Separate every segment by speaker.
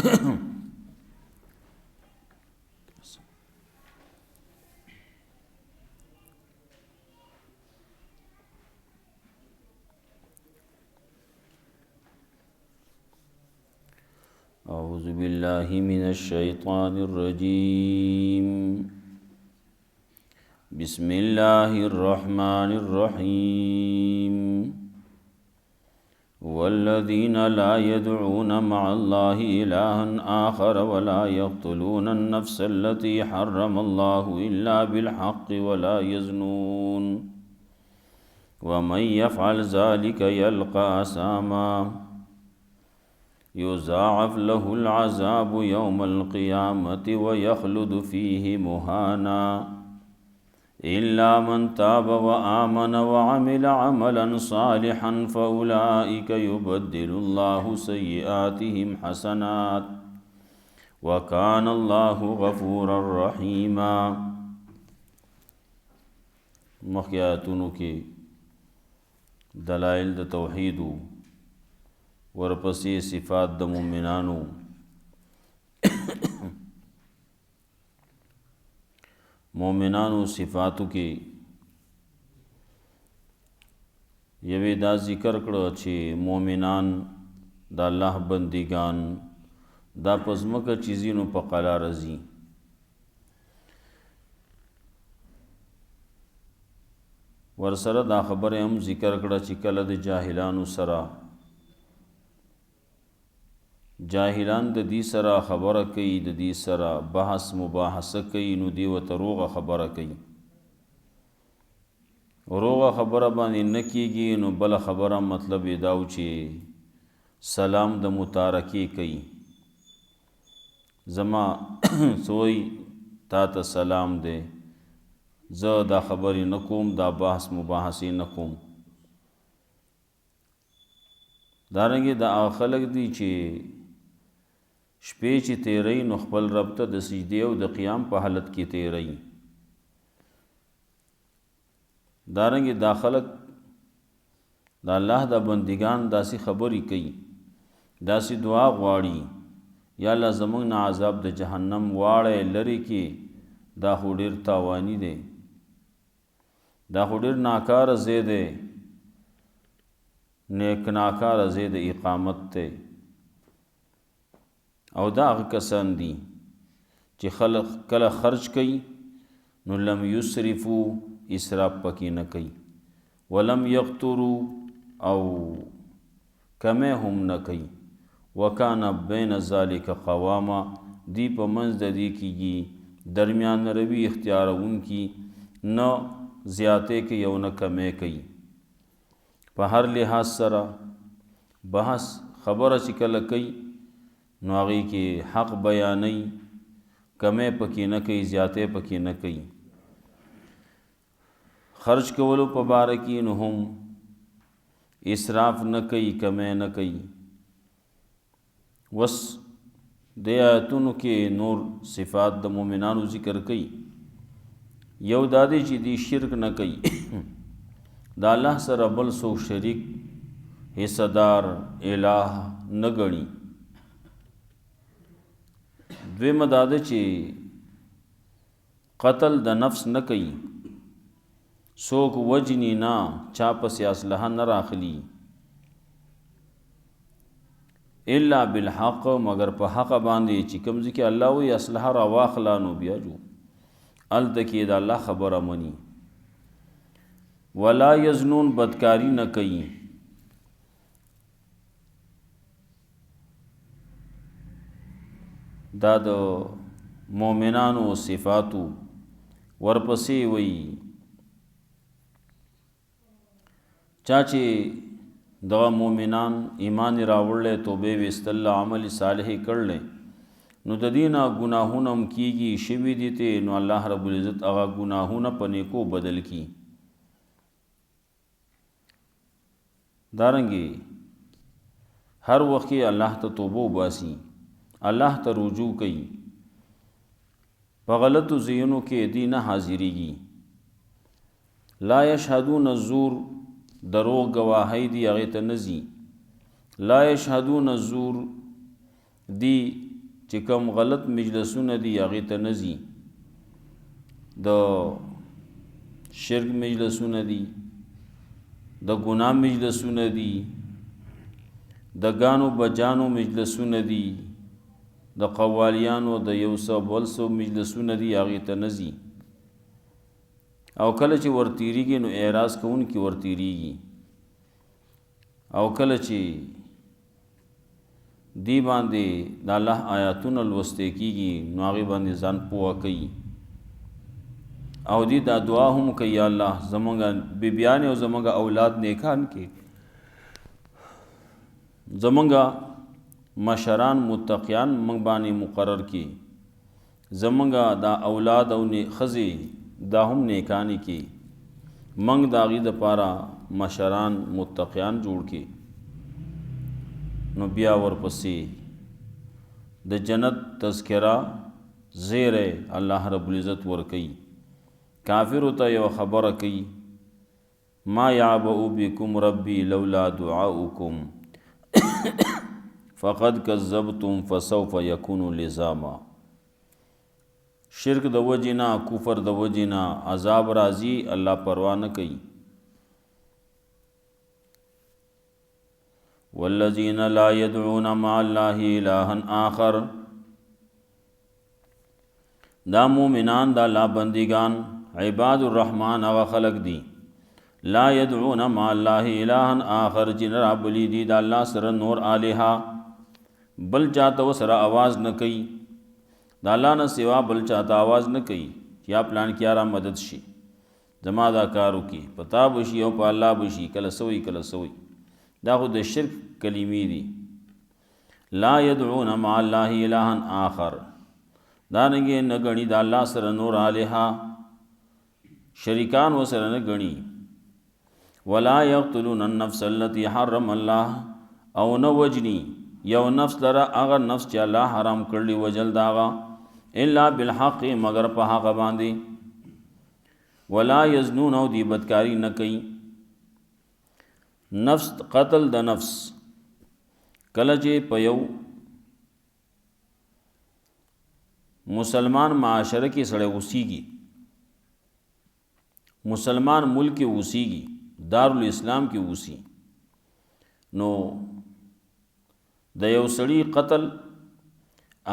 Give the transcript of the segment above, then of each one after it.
Speaker 1: أعوذ بالله من الشيطان الرجيم بسم الله الرحمن الرحيم والذين لا يدعون مع الله إلها آخر ولا يقتلون النفس التي حرم الله إلا بالحق ولا يزنون ومن يفعل ذلك يلقى أثاما يضاعف له العذاب يوم القيامة ويخلد فيه مهانا إلا من تاب وآمن وعمل عملا صالحا فأولئك يبدل الله سيئاتهم حسنات وكان الله غفورا رحيما. مخیاتونو کې دلائل د توحیدو ورپسې صفات د مومنانو مومنانو صفاتو کې یوې دا ذکر کړو چې مومنان د الله بندگان دا پزمکه چیزینو په قلا رضی ورسره دا خبره هم ذکر کړه چې کله د جاهلانو سره جاهلان د دې سره خبره کوي د دې سره بحث مباحثه کوي نو دی ورته روغه خبره کوي روغه خبره باندې نه کیږي نو بل خبره مطلب یې دا و چې سلام د متارکې کوي زما سوی تا ته سلام دی زه دا خبرې نه کوم دا بحث مباحثې نه کوم دارنګې دا خلک دي چې شپې چې تیری نو خپل رب ته د سجدې او د قیام په حالت کې تیری دارنګې دا خلک د الله د بندگان داسې خبرې کوي داسې دعا غواړي یا الله زموږ نه عذاب د جهنم واړی لرې کې دا خو ډېر تاواني دی دا خو ډېر ناکاره ځای دی نیک ناکاره ځای د اقامت دی او دا هغه کسان دي چې خلق کله خرج کوي نو لم یسرفو اسراف پکې نه کوي ولم یقترو او کمه هم نه کوي وکانا بین ذالک قواما دی په منځ د دې کېږي درمیان روي اختیارون کی نه زیاتې کوي او نه کمې کوي په هر لحاظ سره بحث خبره چې کله کوي نو هغې کې حق بیانوي کمې پکې نه کوي زیاتې پکې نه کوي خرج کولو په باره کې نو هم اسراف نه کوي کمې نه کوي وس د آیتونو کې نور صفات د مومنانو ذکر کوي یو دا دی چې دی شرک نه کوي د الله سره بل څوک شریک حصدار الہ نه ګڼي دویمه دا ده چې قتل د نفس نه کوي څوک وجني نه چا پسې اسلحه نه راخلي الا بالحق مگر په حق باندې چې کوم ځای کې الله وی اسلحه را واخلا نو بیا جو الته کې د الله خبره مني ولا یزنون بدکاری نه کوي دا د مومنانو صفاتو ورپسې وی چا چې دغه مومنان ایمان راوړل توبه وستل عمل صالح کړل نو د دینه گناهونه هم کیږي شوی دي ته نو الله رب العزت هغه گناهونه په نیکو بدل کی دارنګي هر وخت الله ته توبه وباسي الله ته رجوع کوي په غلطو ځایونو کې دینه حاضریږي لا یشهدون الزور دروغ گواهی دی هغې ته نزي لا یشهدون الزور دی چې کوم غلط مجلسونه دي هغې ته نه ځي، د شرک مجلسونه دي، د ګناه مجلسونه دي، د ګانو بجانو مجلسونه دي، د قوالیانو د یو څه بل څه مجلسونه دي هغې ته نه ځي. او کله چې ورتیریږي نو اعراض کوونکي ورتیریږي، او کله چې دی باندې د الله آیاتونه لوستې کېږي نو هغې باندې ځان پوه کوي، او دی دا دعا هم کوي یا الله زمونږ بیبیانې او زمونږ اولاد نیکان کې، زمونږ مشران متقیان موږ باندې مقرر کړي، زمونږ دا اولاد او ښځې دا هم نیکانې کې، موږ د هغې دپاره مشران متقیان جوړ کړي. نو بیا ورپسې د جنت تذکره زیری الله رب العزت ورکوي. کافرو ته یو خبره کوي، ما یعبأ بکم ربی لولا دعاؤکم فقد کذبتم فسوف یکون لزاما. شرک د وجینا، کفر د وجینا عذاب راځي، الله پروا نه کوي. والذین لا يدعون مع الله الها آخر، دا مومنان دا لا بندگان عباد الرحمن او خلق دی، لا يدعون مع الله الها آخر جن رب لی دی دا اللہ سر نور آلہا بل چاہتا و سر آواز نہ کئی، دا اللہ نہ سوا بل چاہتا آواز نہ کئی یا پلان کیا را مدد شي زما دا کارو کی پتا بشي او پا اللہ بشي کل سوئی کل سوئی، دا خود شرک کلمی دی. لا يدعون مع الله الها آخر، دانگے نگنی دا اللہ سر نور آلہا شریکان و سر نگنی. ولا يقتلون النفس التي حرم الله، او نو وجنی یو نفس لرا اگر نفس چا اللہ حرام کرلی وجل داغا الا بالحق مگر پا حق باندی. ولا یزنون او دی بدکاری نکئی، نفس قتل د نفس کلچے پیو مسلمان معاشرہ کی سڑے اوسیگی، مسلمان ملک کی اوسیگی، دارالاسلام کی اوسی، نو د یو سړي قتل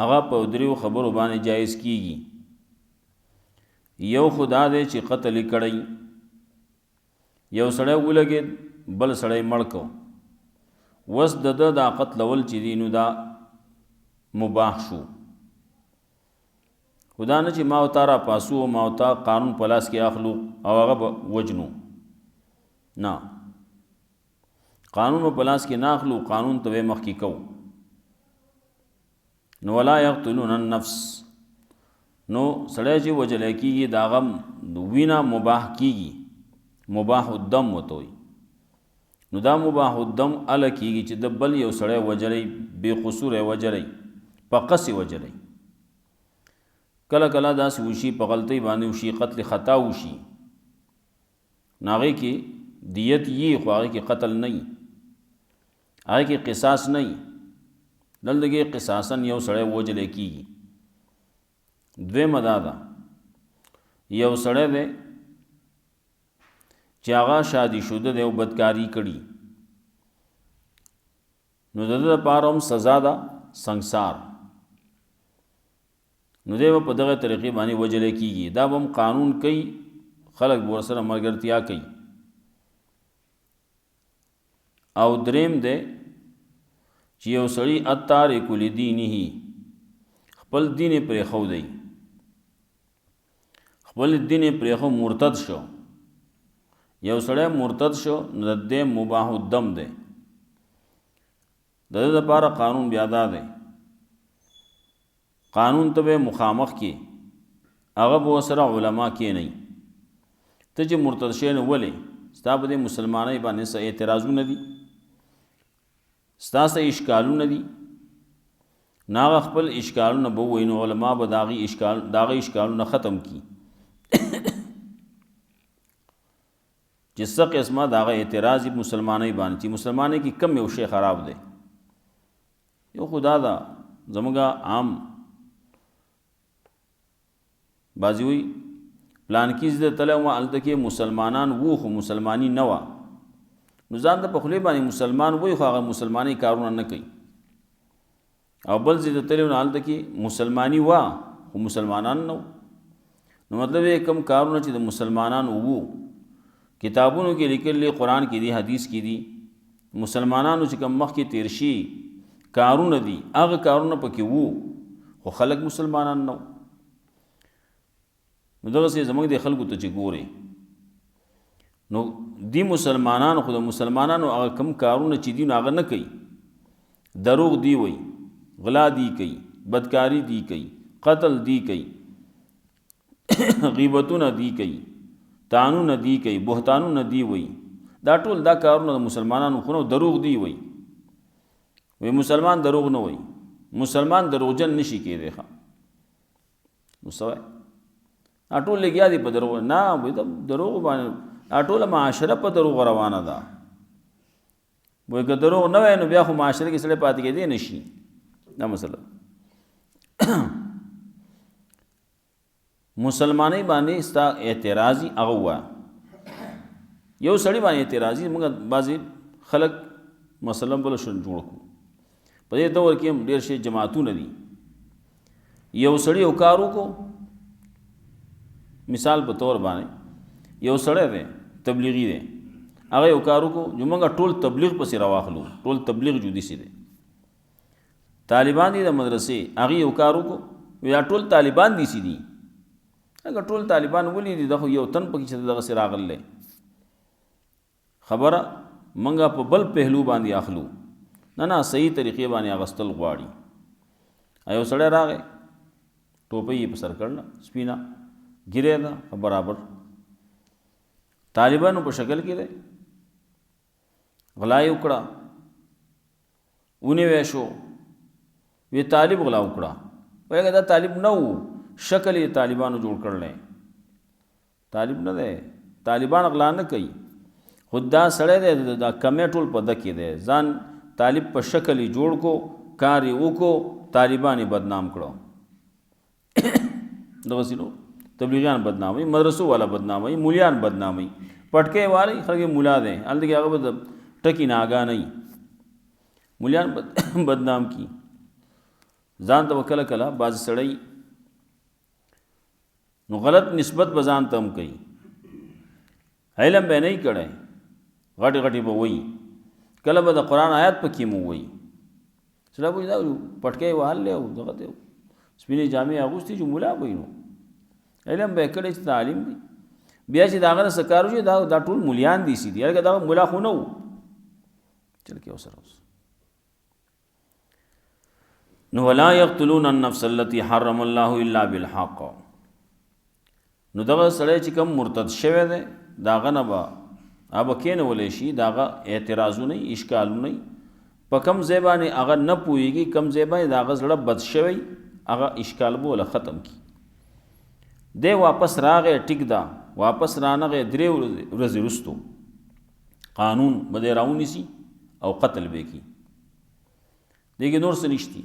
Speaker 1: هغه په دریو خبرو باندې جایز کیږي. یو خدا دې چې قتل کړی، یو سړی ولګید بل سړی مړ کو، وس د دا قتلول چې دی نو دا مباح شو. خدا نه چې ما او تا را پاسو او ما او تا قانون پلاس کې اخلو او هغه وجنو، نه قانون په پلاس کې نه اخلو، قانون ته مخ کې کو. نو ولا یقتلون النفس، نو سړی چې وجل کېږي دا غم وینا مباح کېږي، مباح الدم وته وي. نو دا مباح الدم اله کېږي چې د بل یو سړی وجلی بې قصوره وجلی په قصې وجلی. کله کله داسې وشي په غلطۍ باندې وشي، قتل خطا وشي، نو هغې کې دیت یي خو هغې کې قتل نه وي، هغې کې قصاص نه وي. دلته کې قصاصاً یو سړی وجلی کېږي. دویمه دا ده یو سړی دی چې هغه شادي شده دی او بدکاري کړي، نو د ده دپاره هم سزا ده سنګسار، نو دی به په دغه طریقې باندې وجلی کېږي. دا به هم قانون کوي، خلک به ورسره ملګرتیا کوي. او دریم دی چې یو سړی التارک لدینه، خپل دین پرېښودی، خپل دین پرېښو مرتد شو. یو سړی مرتد شو نو د دې مباح الدم دی، د دې دپاره قانون بیا دا دی، قانون ته به مخامخ کې هغه به ورسره علما کېنئ. ته چې مرتد شوی نو ولې ستا په دې مسلمانۍ باندې څه اعتراضونه دي، ستا څه اشکالونه دي، نو هغه خپل اشکالونه به ووایي، نو علما به د هغې اشکالونه ختم کړي چې څه قسمه د هغه اعتراض مسلمانۍ باندې چې مسلمانۍ کې کم یو شی خراب دی. یو خدا دا زموږ عام بعضې وایي پلانکي زده تللی وم هلته کې مسلمانان وو خو مسلماني نه وه نو ځان ته په خولې باندې مسلمان وایي خو هغه مسلمانۍ کارونه نه کوي او بل ځای ته تللی وم هلته کې مسلماني وه خو مسلمانان نه نو مطلب یې کم کارونه چې د مسلمانانو وو کتابونو کې لیکلي قرآن کې دي حدیث کې دي مسلمانانو چې کم مخکې تیر شي کارونه دي هغه کارونه پکې وو خو خلک مسلمانان نه نو دغسې زموږ د خلکو ته چې ګورې نو دی مسلمانانو خو د مسلمانانو هغه کم کارونه چې دي نو هغه نه کوي دروغ دی وایي غلا دی کوي بدکاری دی کوي قتل دی کوي غیبتونه دی کوي تانونه دی کوي بهتانونه دی وایي دا ټول دا کارونه د مسلمانانو خو نو دروغ دی وایي وی مسلمان دروغ نه وایي مسلمان دروغجن نشي کېدی ښه نو سوای ټول لګیا دي په دروغ نه وایي دروغ باندې ټوله معاشره په دروغ روانه ده وایي که دروغ نه وای نو بیا خو معاشره کې سړی پاتې کېدی نه شي دا مسله مسلمانۍ باندې ستا اعتراضي هغه ووایه یو سړي باندې اعتراضي موږ بعضې خلک مثلا بله شن جوړ کړو په دې دور کې هم ډېر شي جماعتونه دي یو سړي یو کار وکړو مثال په طور باندې یو سړی دی تبلیغي دی هغه یو کار وکړو جو موږ ټول تبلیغ پسې راواخلو ټول تبلیغ جو دسې دی طالبان دي د مدرسې هغې یو کار وکړو یا ټول طالبان دسې دي اگر ټول طالبان ولې دي دا خو یو تن پکې چې دغسې راغلی خبره منګه په بل پهلو باندې اخلو نه صحیح طریقې باندې اغستل غواړي یو سړی راغی ټوپۍ یې په سر کړله سپینه ګیرې ده برابر طالبانو په شکل کې دی غلا یې وکړه ونیوی شو وی طالب غلا وکړه وایي دا طالب نه و شکل یې طالبانو جوړ کړلی طالب نه دی طالبان غلا نه کوي خود دا سړی دی دا کمی ټول په ده کې دی ځان طالب په شکل یې جوړ کو کار یې وکړو طالبان یې بدنام کړو دغسې نو تبلیغیان بدناموي مدرسو والا بدناموي مولیان بدناموي پټکې والی خلک مولا دی هلته کې هغه به د ټکي نه آګاه نه وي مولیان بدنام کی ځان ته به کله کله بعضې سړی نو غلط نسبت به ځان ته هم کوي علم به نه یې کړی غټې غټې به وایي کله به د قرآن آیات پکې مو وایي سړی به دا پټکی یې وهلی او دغه دی سپینې جامې اغوستې چې مولا به وي نو علم به یې کړی چې تعلیم دی بیا چې د هغه نه څه کار وشي دا ټول مولیان دي سي دي هلکه دغه مولا خو نه و چل کې ورسره اوس نو ولا یقتلون النفس التي حرم الله الا بالحق نو دغه سړی چې کوم مرتد شوی دی د هغه نه به هغه کېنولی شي د هغه اعتراضونه یې اشکالونه یې په کوم ځای باندې هغه نه پوهېږي کوم ځای باندې د هغه زړه بد شوی هغه اشکال به وله ختم کړي دی واپس راغی ټیک ده واپس رانغی 3 ورځې وروستو قانون به دی راونیسي او قتل به یې کړي دې کې نور څه نشتي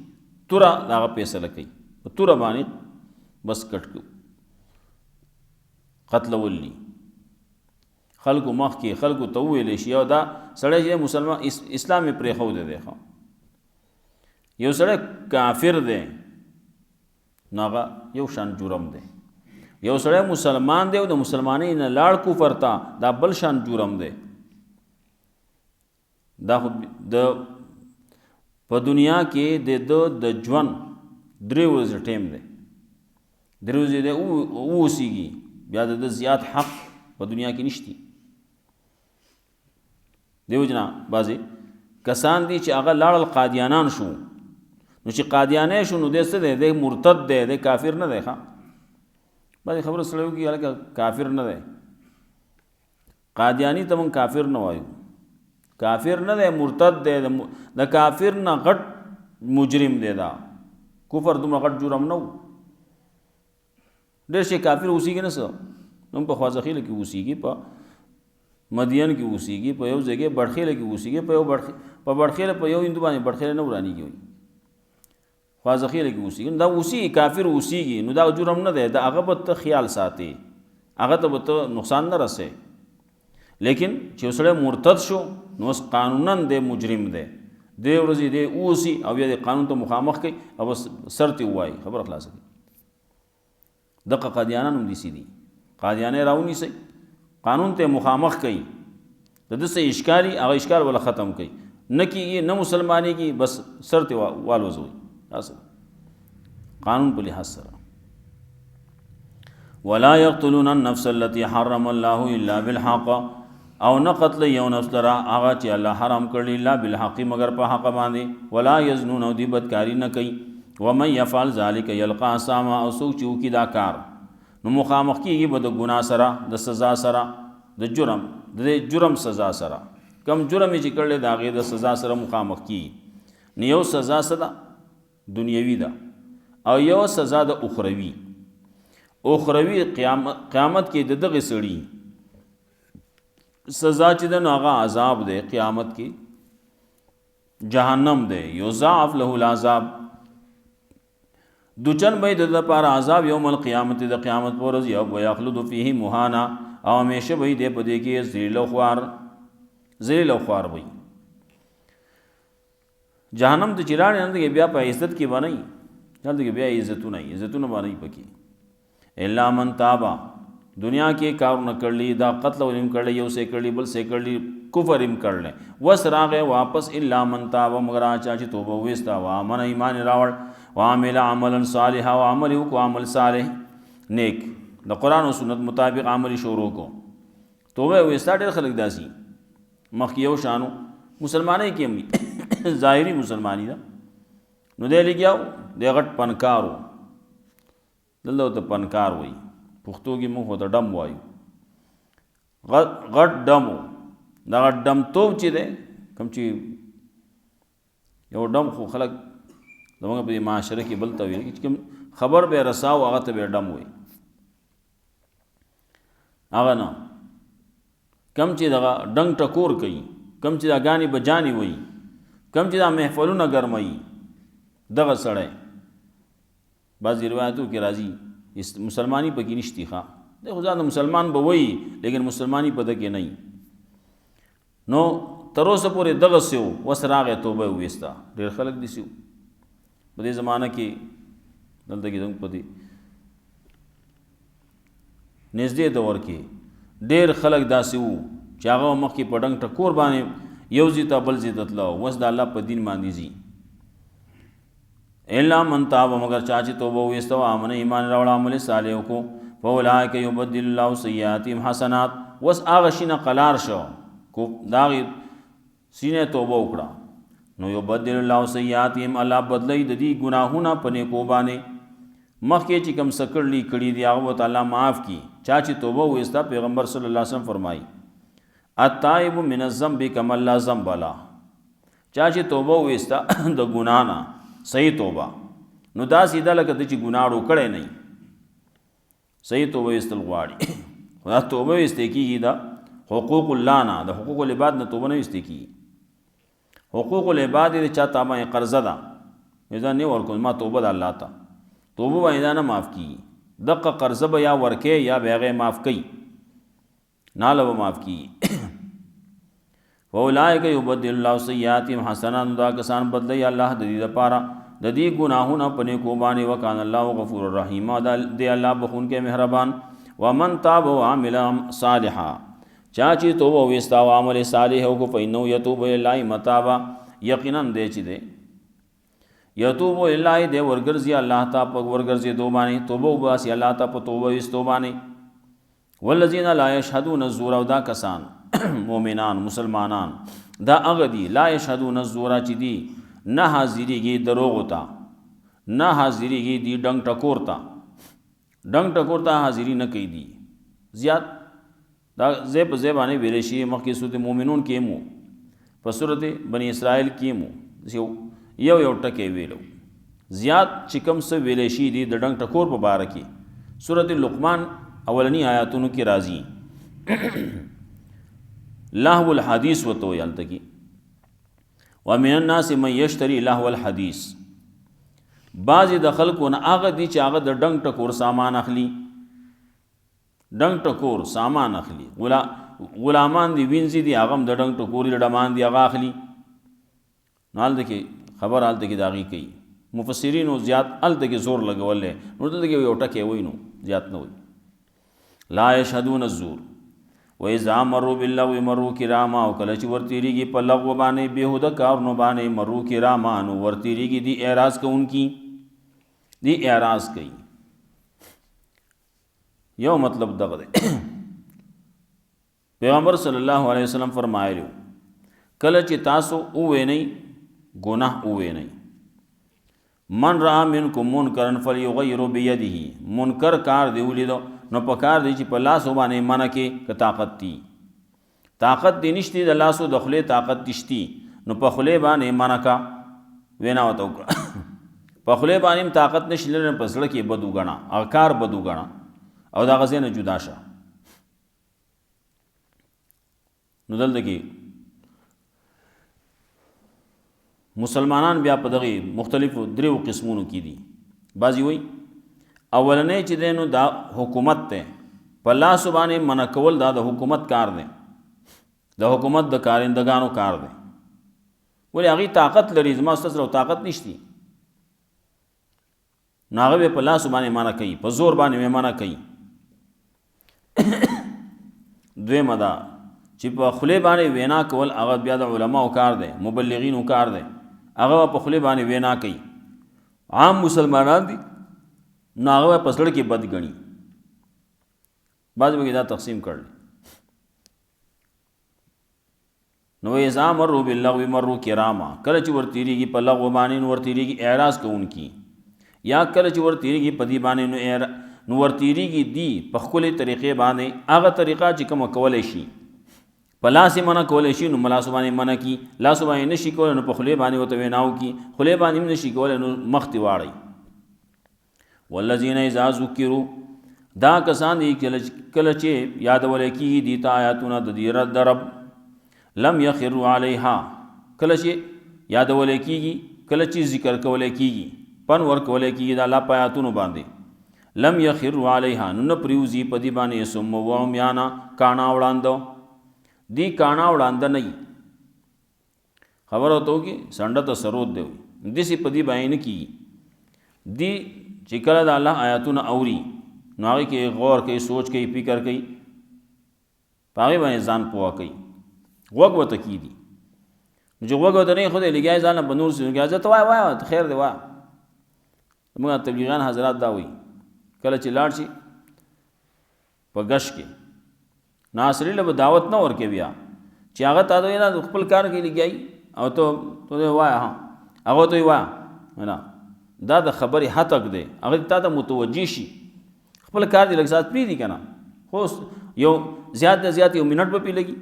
Speaker 1: توره د هغه فیصله کوي په توره باندې بس کټ کړو قتلول دي خلکو مخکې خلکو ته وویلی شي او دا سړی چې مسلمان اسلام یې پرېښودی دی ښه یو سړی کافر دی نو هغه یو شان جرم دی یو سړی مسلمان دی او د مسلمانۍ نه لاړ کفر ته دا بل شان جرم دی دا خو د په دنیا کې د ژوند 3 ورځې ټیم دی 3 ورځې دی اوسیږي بیا د زیات حق په دنیا کې نشتی دیو جنا بعضې کسان دي چې هغه لاړل قادیانان شو نو چې قادیانی شو نو دی څه دی دی مرتد دی دی کافر نه دی ښه بعضې خبره سړی وکړي هلکه کافر نه دی قادیانی ته موږ کافر نه وایو کافر نه دی مرتد دی د کافر نه غټ مجرم دی دا کفر دومره غټ جرم نه و ډېر شي کافر اوسېږي نه څه نو په خوازخیله کې اوسېږي په مدین کې اوسېږي په یو ځای کې بړخیله کې اوسېږي په بړخیله په یو هندو باندې بړخیله نه ورانېږي وایي خوازخیله کې اوسېږي، دا اوسېږي کافر اوسېږي، نو دا جرم نه دی، دا هغه به ته خیال ساتي، هغه ته به ته نقصان نه رسې. لیکن چې سړی مرتد شو نو اوس قانونا دی مجرم دی، دې ورځې دی اوسي او بیا د قانون ته مخامخ کوي او بس سر ته ووایي خبره خلاصه کړي. دغه قادیانان هم داسې دي، قادیانې راونیسئ قانون ته مخامخ کوي، د ده څه اشکالي هغه اشکال ولا ختم کوي، نه کېږي نه مسلمانېږي، بس سر ته والوځوي داسې قانون په لحاظ سره. ولا يقتلون النفس التي حرم الله الا بالحق، او نه قتل یو نفس لرا هغه چې الله حرام کړی الا بالحق مگر په حق باندې. ولا يزنون، او دی بدکاری نه کوي. ومن يفعل ذلك يلقى اثاما، او څوک چې وکړي دا کار نو مخامخ کېږي به د ګناه سره، د سزا سره، د جرم سزا سره. کم جرم چې کړلی د هغې د سزا سره مخامخ کېږي. نو یو سزا څه ده؟ دنیوي ده، او یو سزا د اخروي. اخروي قیامت کې د دغه سړي سزا چې ده نو هغه عذاب دی، قیامت کې جهنم دی، یضاعف له العذاب، دوچن به د لپاره عذاب یوم القیامت، د قیامت پر ورځ، او ويخلد فيه مهانا، او همیشه به دی په دې کې ذلیل او خوار وي. جهنم ته چې لاړې نه بیا په عزت کې به نه وي، دلته کې بیا عزتونه به نه وي پکې. الا من تابا، دنیا کې کارونه کړلی، دا قتل ولیم کړلی، یو سے کړلی، بل سے کړلی، کفر ام کړلی، وس راغې واپس. الا من تابا، مگر چا چې توبه ویستا، وامن ایمان راوړ، وعمل عملا صالحا، وعمل کو عمل صالح نیک، د قرآن او سنت مطابق عمل شروع کو، توبه ویستا. ډېر خلک داسي مخکې یو شانو مسلمانۍ کې هم ظاهري مسلمانی ده، نو دی لګیاو دی غټ پنکارو، دلته ته پنکار وایي، پښتو کې موږ ورته ډم وایو، غټ ډم و. دغه ډمتوب چې دی کوم چې یو ډم خو خلک زموږ په دې معاشره کې بل ته ویل چې کوم خبر به رساو هغه ته به ډم وایي، هغه نه. کم چې دغه ډنګ ټکور کوي، کم چې دا ګانې بجانې وایي، کم چې دا محفلونه ګرموي، دغه سړی بعضې روایتو کې راځي مسلمانی پکې نشتی ښه دی، خو ځان مسلمان به وایي لیکن مسلمانی په ده کې نه وي. نو تر اوسه پورې دغسې و، اوس راغی توبه یې وویسته. ډېر خلک داسې وو په دې زمانه کې، دلته کې زموږ په دې نږدې دور کې ډېر خلک داسې وو چې هغه مخکې په ډنګ ټکور باندې یو ځای ته بل ځای ته تله، اوس د الله په دین باندې ځي. الا من تاب، مگر چا چې توبه وویسته، وآمن ایمان راوړ، عمل صالح وکړو، فاولئک یبدل الله سیئاتهم حسنات. اوس هغه شي نه قلار شو، کو د هغې سینې توبه وکړه نو یبدل الله سیئاتهم، الله بدلی د دې ګناهونه په نیکو باندې. مخکې چې کوم څه کړي دي هغه به الله معاف کړي. چا چې توبه وویسته، پیغمبر صلی الله علیه وسلم فرمایي التائب من الذنب کمن لا ذنب له، چا چې توبه وویسته د ګناه نه صحیح توبه، نو دا سیده لکه ته چې ګناه کړی نه وي، صحیح توبه ویستل غواړي. خو دا توبه ویستې کېږي د حقوق الله نه، د حقوق العباد نه توبه نه ویستې کېږي. حقوق العباد د چا ته باندې قرضه ده، دا نه ورکوم ما توبه د الله ته، توبه باندې دا نه معاف کېږي. دقه قرضه به یا ورکې یا به هغې معاف کوي، ناله به معاف کېږي. فاولئک یبدل الله سیئاتهم حسنات، دا کسان بدلی الله د دې لپاره د دې ګناهونه په نیکو باندې. وکان الله غفور الرحیم، دی الله بخونکی مهربان. ومن تاب وعمل صالحا، چا چې توبه ویستا او عمل صالح وکړو، فإنه یتوب الی الله متابا، یقینا دی چې دی یتوب الی الله، دی ورګرځي الله ته په ورګرځېدو باندې، توبه وباسي الله ته په توبه ویستو باندې. والذین لا یشهدون الزور، او دا کسان مؤمنان مسلمانان دا هغه دي لا یشهدون الزور چې دي نه حاضرېږي دروغو ته، نه حاضرېږي دي ډنګ ټکور ته، ډنګ ټکور ته حاضري نه کوي دي زیات. دا ځای په ځای باندې ویلی شي، مخکې سورت مومنون کې مو، په سورت بني اسرائیل کې مو یو ټکی ویلو. زیات چې کوم څه ویلی شي دي د ډنګ ټکور په باره کې سورت لقمان اولنی آیاتونو کې راځي. لهو الحدیث ورته وایي هلته کې، ومن الناس من یشتري لهو الحدیث، بعضې د خلکو نه هغه دي چې هغه د ډنګ ټکور سامان اخلي، ډنګ ټکور سامان اخلي، غلامان دي وینځي دي هغه هم د ډنګ ټکوري ډمان دي هغه اخلي. نو هلته کې خبر هلته کې د هغې کوي مفسرینو زیات هلته کې زور لګول دی، نو دلته کې یو ټکی وایي نو زیات نه وایي. لا یشهدون الزور وإذا مروا باللغو مروا کراما، او کله چې ورتېرېږي په لغو باندې بېهوده کارونو باندې مروا کراما نو ورتېرېږي دي اعراض کوونکي، دی اعراض کوي. یو مطلب دغه دی پیغمبر صلی الله علیه وسلم فرمایلو کله چې تاسو ووینئ ګناه ووینئ، من رأى منکم منکرا فلیغیروا بیده، منکر کار دی ولیدو نو په کار دی چې په لاسو باندې منع کې که طاقت دی، طاقت دی نشتی د لاسو د خولې طاقت دشتی نو په خولې باندې منع کا وینا ورته وکړه په خولې باندې هم طاقت نشي لري په زړه کې بد وګڼه او کار بد وګڼه او د هغه ځای نه جدا شه. نو دلته کې مسلمانان بیا په دغه مختلفو دریو قسمونو کې دي. بعضې وایي اولنی چې دی نو دا حکومت دی، په لاسو باندې منع کول دا د حکومت کار دی، د حکومت د کارندګانو کار دی، ولې هغې طاقت لري زما ستاسو سره طاقت نشتی نو هغه به په لاسو باندې منع کوي، په زور باندې منع کوي. دویمه دا چې په خولې باندې وینا کول هغه بیا د علماو کار دی، مبلغینو کار دی، هغه په خولې باندې وینا کوي. عام مسلمانان دي نو هغه په زړه کې بد ګڼي، بعض به دا تقسیم کړل. نو اذا مروا باللغو مروا کراما، کله چې ورتېرېږي په لغو باندې نو ورتېرېږي اعراض کوونکي، یا کله چې ورتېرېږي په دې باندې نو ورتېرېږي دي په ښکلې طریقې باندې، هغه طریقه چې کومه کولی شي په لاس یې منع کولی شي نو لاسو باندې منع کي، لاسو باندې نشي کولی نو په خولې باندې ورته ویناو کي، خولې باندې هم نشي کولی نو مخ ته واړئ. والذین اذا ذکروا، دا کسان دي کله چې یادولی کېږي دي ته آیاتونه د دې د رب، لم یخروا علیها، کله چې یادولی کېږي کله چې ذکر کولی کېږي پن ورکولی کېږي د الله په آیاتونو باندې، لم یخروا علیها نو نه پریوزي په دې باندې صم و عمیانا کاڼه وړاندو، دی کاڼه وړانده نه وي. خبره ورته وکړي سنډه ته سرود دی وي داسې په دې باندې نه کېږي. دی چې کله د الله آیاتونه اوري نو هغې کې غور کوي، سوچ کوي، فکر کوي، په هغې باندې ځان پوه کوي، غوږ ورته کېږي. نو چې غوږ ورته نه خو دی لګیا ځان په نور څه لګیا ته وایه خیر دی وایه. زموږ تبلیغیان حضرات دا وایي کله چې لاړ شي په ګش کې ناصري له به دعوت نه ورکوي، بیا چې هغه تا ته نه خپل کار کې لګیایي او ته وایه هغه ته وایه نه دا د خبرې حتق دی، هغه تا ته متوجه شي خپل کار دی لږ ساعت پرېږدي که نه، خو یو زیات نه زیات 1 منټ به پرې لګي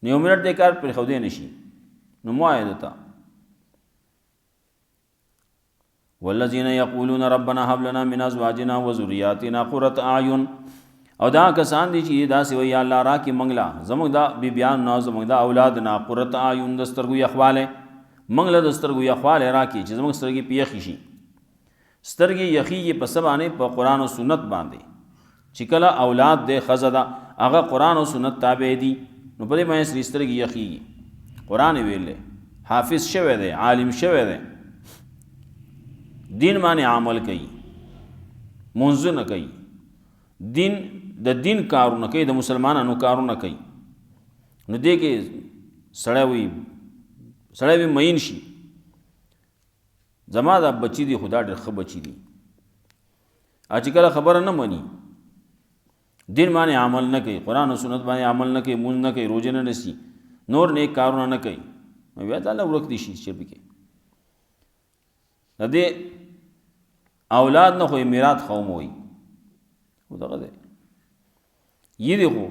Speaker 1: نو 1 منټ دی کار پرېښودی نه شي. نو مو وایه ده ته والذین یقولون ربنا هب لنا من ازواجنا وذریاتنا قرة اعین، او دا کسان دي چې داسې وایي یا الله راکړي موږ له زموږ دا بیبیانو نه زموږ دا اولاد نه قرة اعین د سترګو یخوالی، موږ له د سترګو یخوالی راکړي چې زموږ سترګې پې یخې شي. سترګې یخېږي په څه باندې؟ په قرآن او سنت باندې. چې کله اولاد دی ښځه ده هغه قرآن او سنت تابع دي نو په دې باندې سړي سترګې یخېږي. قرآن یې ویلی، حافظ شوی دی، عالم شوی دی، دین باندې عمل کوي، منځونه کوي، دین د دین کارونه کوي، د مسلمانانو کارونه کوي. نو دې کې سړی وي مین شي زما دا بچی دی خدا ډېر ښه بچی دی، چې کله خبره نه مني دین باندې عمل نه کوي، قرآن او سنت باندې عمل نه کوي، مونځ نه کوي، روزې نه نیسي، نور نیک کارونه نه کوي، نو بیا تعالی ورک دي شي چې پکې د دې اولاد نه خو یې میراث قوم وایي خو دغه دی یې دی خو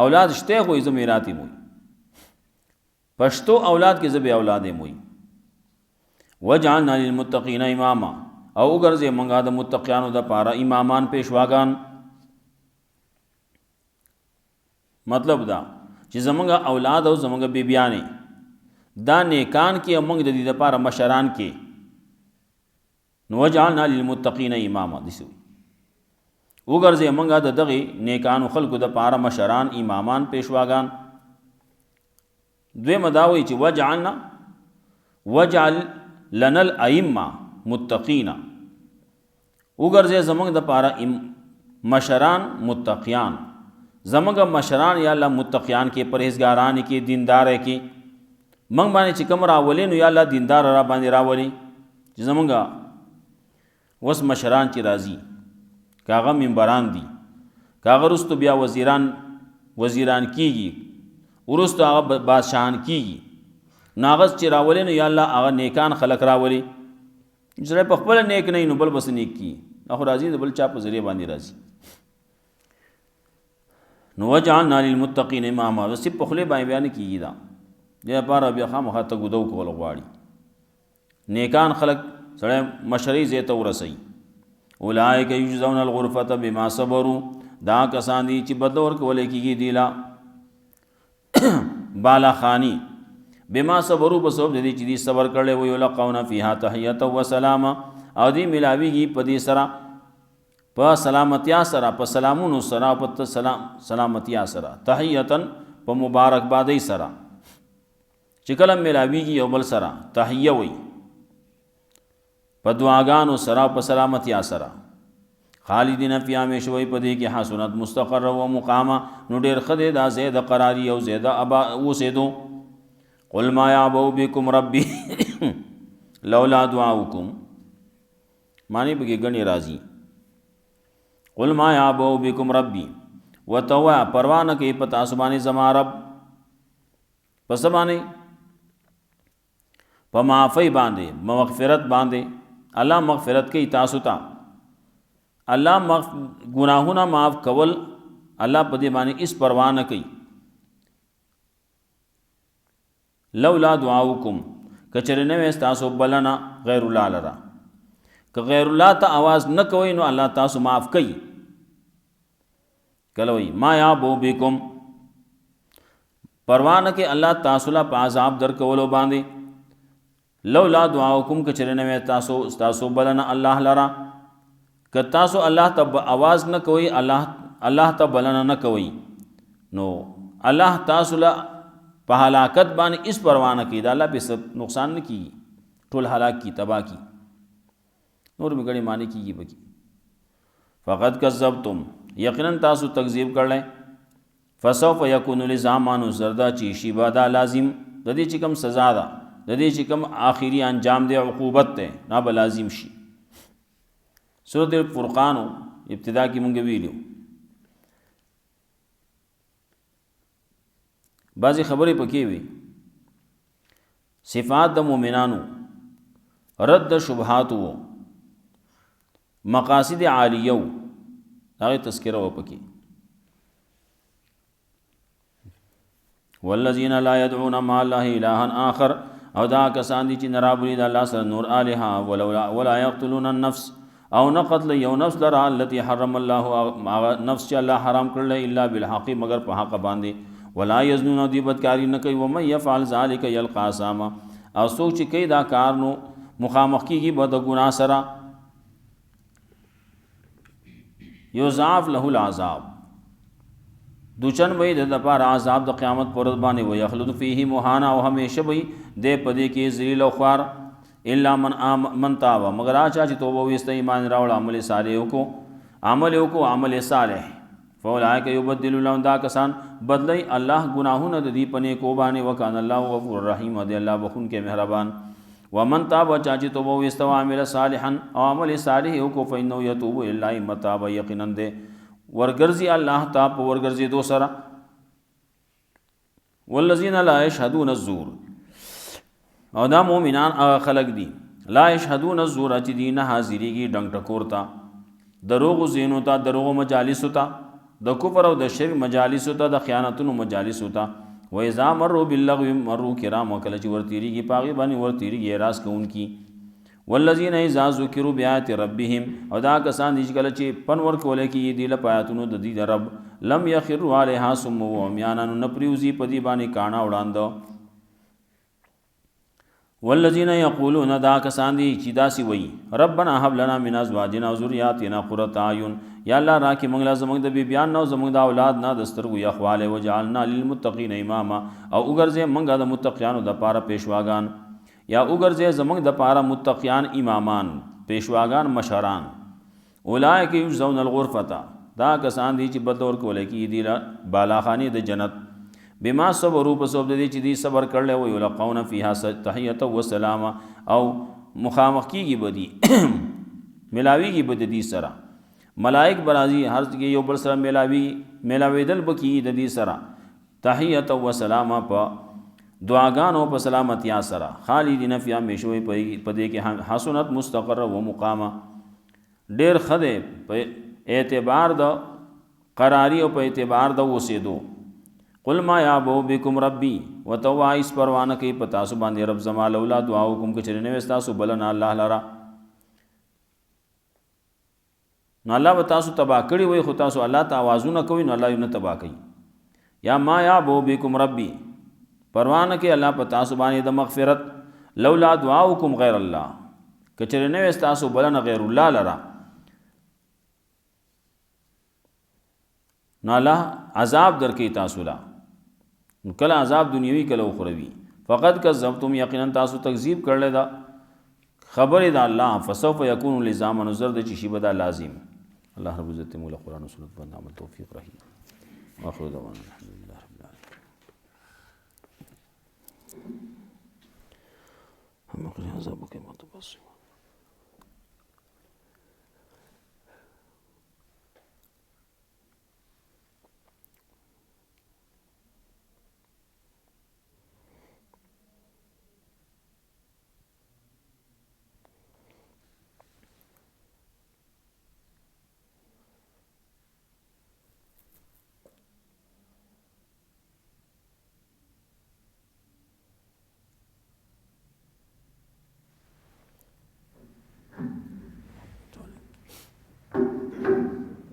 Speaker 1: اولاد شته خو یې زه میراث یم وایي، پښتو اولاد کې زه بې اولاد یم وایي. وجعلنا للمتقین اماما، او وګرځې موږ د متقیانو دپاره امامان پیشواګان. مطلب دا چې زمونږ اولاد او زمونږ بیبیانې دا نیکان کې موږ د دې لپاره مشران کې نو وجعلنا للمتقین اماما دسو وګرځي موږ د دغه نیکانو خلکو د لپاره مشران امامان پیشواګان دوی مداوي چې وجعل لنا الائمه متقین وګرځي زموږ د لپاره مشران متقیان زموږ مشران یا الله متقیان کې پرهیزګاران کې دیندار کې موږ باندې چې کوم راولي نو یا الله دیندار را باندې راولي چې زموږ وس مشران چې راځي کاغه منبران دي کاغه رستو بیا وزیران کیږي ورستو هغه بادشاہان کیږي ناغز چې راولي نو یا الله هغه نیکان خلق راولي چې په خپل نیک نه نو بل بس نیک کی اخو راځي د بل چا په ذریعہ باندې راځي نو وجعلنا للمتقین اماما وسې په خله باندې بیان کیږي دا د لپاره بیا خامخا ته ګدو کول غواړي نیکان خلق سره مشري زیته ورسي اولئک یجزون الغرفه بما صبروا دا کسان دي چې بدل ورکول کیږي دیلا بالا خانی بما صبروا بسبب دې چې دي صبر کړل وي لقونا فيها تحيه و سلام او دې ملاویږي په دې سره په سلامتیا سره په سلامونو سره په سلامتیا سره تحیتن په مبارک بادی سره چې کله ملاویږي یو بل سره تحیه وي په دعاګانو سره په سلامتیا سره خالدین فی همیشه وي په دې کې حسنات مستقر او مقامه نو ډېر خدای دا زید قراری او زید ابا وسیدو قل ما یعبو بكم ربی لولا دعاؤکم معنی بګی غنی راضی قل ما یعبو بكم ربی وتوا پروانه کې پتا سبحانه زما رب پس باندې په معافی باندې مغفرت باندې الله مغفرت کوي تاسو ته الله گناهونه معاف کول الله په دې باندې اس پروا نه کوي لولا دعاؤکم کچره نه تاسو بلنا غیر الله لرا که غیر الله ته आवाज نه کوي نو الله تاسو معاف کوي کلوي ما یعبو بكم پروا نه کې الله تاسو لا په عذاب در کولو باندې لولا دعاؤکم کچره نه تاسو بلنا الله لرا که تاسو الله ته आवाज نه کوي الله ته بلنه نه کوي نو الله تاسو له په هلاکت باندې اس پروانه کوي دا الله په نقصان نه کوي ټول هلاک کی تباہ کی نور بګړي معنی کیږي بکی فقط کذبتم یقینا تاسو تکذیب کړل فسوف یکون لزامان زردا چی شی بادا لازم د دې چې کوم سزا ده د دې چې کوم آخري انجام دی عقوبت ده نه به لازم شي سورۃ الفرقان ابتدا کې مونږ ویلو بعضی خبرې پکې وي صفات د مؤمنانو رد شبهات وو مقاصد عالیه هغه تذکرہ و پکې والذین لا يدعون مع الله الها آخر او دا کسان دي چې نرابري د الله سره نور الها ولا يقتلون النفس او نقتل یو نفس لرا التي حرم الله نفس چې الله حرام کړل الا بالحق مگر په حق باندې ولا يزنون دی بدکاری نه کوي ومن يفعل ذلك يلقى اثاما او سوچ کوي دا کار نو مخامخ کیږي بد ګناه سره یضاعف له العذاب دوچن وي د لپاره عذاب د قیامت پر ورځ باندې وي يخلد فيه مهانا او همیشه وي د پدې کې ذلیل او خوار الا من تاب مگر اچا چې توبه وست ایمان راوړ عمل صالح کو عمل صالح فاولئک یبدل لهم دا کسان بدلی الله گناهونه د دې پنه کو باندې وکانه الله غفور رحیم دی الله بخون کې مهربان ومن تاب اچا چې توبه وست عمل صالحا او عمل صالح کو فإنه يتوب الا متاب یقینا ده ورګرځي الله تعالی ورګرځي دو سره والذین لا یشهدون الزور او دا مومنان هغه خلق دي لا یشهدون الزور چې دینه حاضریږي ډنګ ټکور تا دروغ زینو تا دروغ مجالس تا د کفر او د شرک مجالس تا د خیانتونو مجالس تا و اذا مروا باللغو مروا کرام وکله چې ورتیریږي پاغي باندې ورتیریږي راز کوونکی والذین اذا ذکروا بآیات ربهم او دا کسان چې کله چې پنور کولای کی دی له پاتونو د دې رب لم یخروا علیها صم و عميانا نپریوزی پدی باندې کانا وړاندو والذین یقولون دا کسان دي چې داسې وایي ربنا هب لنا من ازواجنا وذریاتنا قرة اعین، یا الله راکې موږ له زموږ د بیبیان نه او زموږ د اولاد نه د سترګو یخوالی، وجعلنا للمتقین اماما، او وګرځې موږ د متقیانو دپاره پیشواګان، یا وګرځې زموږ دپاره متقیان امامان پیشواګان مشران. اولئک یجزون الغرفة، دا کسان دي چې بدل ورکولی کېږي دي بالاخانې د جنت، بما صبروا په سبب د دې چې دوی صبر کړلی و، یلقون فیها تحیة وسلام، او مخامخ کېږي به دي ملاویږي به د دې سره ملائک به راځي هر کې یو بل سره میلاوېدل به کېږي د دې سره تحیة وسلام په دعاګانو په سلامتیا سره، خالدین فیها همیشه وي په دې کې حسنت مستقر و مقامه، ډېر ښه دی په اعتبار د قراری او په اعتبار د اوسېدو. قل ما یعبو بکم ربی، ورته وایي هېڅ پروا نه کوي په تاسو باندې رب زما لولا دعاؤکم که چېرې نه وی ستاسو بلنه الله لره، نو الله به تاسو تباه کړي وي، خو تاسو الله ته آوازونه کوئ نو الله یې نه تباه کوي. یا ما یعبو بکم ربی، پروا نه کوي الله په تاسو باندې د مغفرت، لولا دعاؤکم غیر الله، که چېرې نه وی ستاسو بلنه غیر الله لره، نو الله عذاب درکوي تاسو له، کله عذاب دنیوي کله اخروي. فقط کذبتم، یقینا تاسو تکذیب کړل دا خبرې د الله، فسوف یکون لزاما، نظر د چې شي به دا لازم. الله رب عزت مولا قرآن و سنت باندې عمل توفیق رحیم. واخر دعوانا الحمدلله رب العالمین. هم قل عذابك ما تبصر